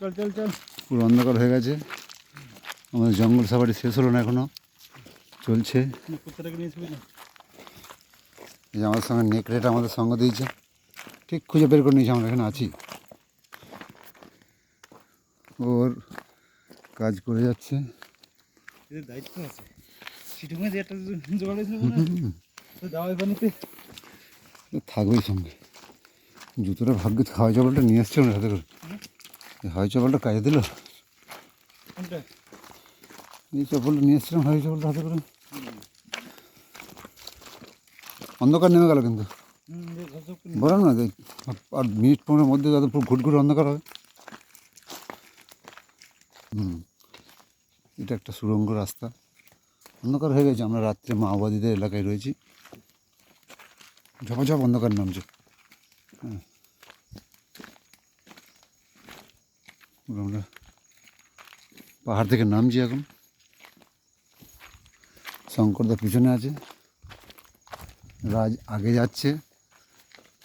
চল চল চল। পুরো অন্ধকার হয়ে গেছে। আমাদের জঙ্গল সাফারি শেষ হলো না, এখনো চলছে। কুত্তাটাকে নিয়েছিবি না? এই যে আমাদের সঙ্গে নেকড়েটা আমাদের সঙ্গ দিয়েছে, ঠিক খুঁজে বের করে নিয়েছি, আমরা এখানে আছি। ওর কাজ করে যাচ্ছে। এদের দায়িত্ব আছে। সিটুকুনে যে একটা জোগাড় হয়েছিল তো দাওয়াই পানিতে থাকবেই সঙ্গে। জুতোটা ভাগ্যে হাওয়াই চপলটা নিয়ে এসছে ওনার হাতে করে। হাওয়াই চপলটা কাজে দিল। কোনটা? এই চপলটা নিয়ে এসছিলাম, হাওয়াই চপলটা হাতে করে। অন্ধকার নেমে গেল কিন্তু, বললাম না যে আর মিনিট 15-এর মধ্যে যাতে পুরো ঘুটঘুট অন্ধকার হবে। এটা একটা সুড়ঙ্গ রাস্তা, অন্ধকার হয়ে গেছে। আমরা রাত্রে মাওবাদীদের এলাকায় রয়েছি, ঝপাঝপ অন্ধকার নামছে। হ্যাঁ, আমরা পাহাড় থেকে নামছি এখন। শঙ্করদা পিছনে আছে, রাজ আগে যাচ্ছে,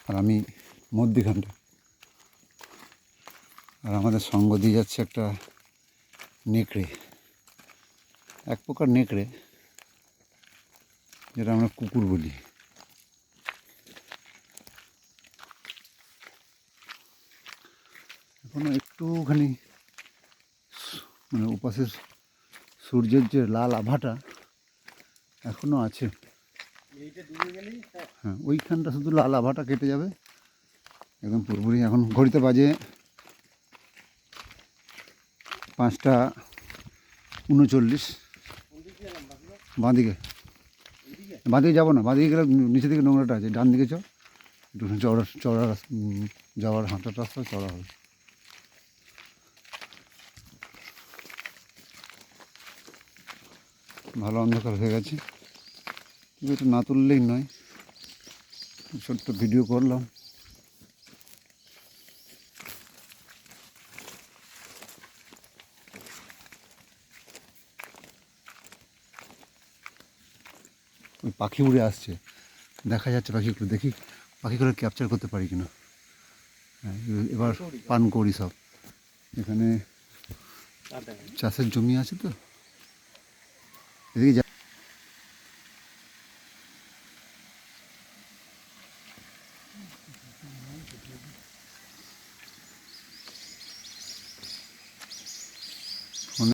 আর আমি মধ্যিখানটা। আর আমাদের সঙ্গ দিয়ে যাচ্ছে একটা নেকড়ে, এক প্রকার নেকড়ে, যেটা আমরা কুকুর বলি। এখনো একটুখানি মানে উপাসের সূর্যের যে লাল আভাটা এখনো আছে। হ্যাঁ, ওইখানটা শুধু লাল আভাটা কেটে যাবে একদম পুরোপুরি। এখন ঘড়িতে বাজে 5:39। বাঁদিকে বাঁদিকে যাবো না, বাঁদিকে গেলে নিচে দিকে নোংরাটা আছে। ডান দিকে একটু চওড়া চওড়া যাওয়ার হাঁটার রাস্তা চওড়া হবে। ভালো অন্ধকার হয়ে গেছে, কিন্তু এটা না তুললেই নয়। ছোট্ট ভিডিও করলাম। ওই পাখি উড়ে আসছে, দেখা যাচ্ছে পাখিগুলো, দেখি পাখিগুলো ক্যাপচার করতে পারি কিনা। হ্যাঁ, এবার পান করি সব। এখানে চাষের জমি আছে তো, এদিকে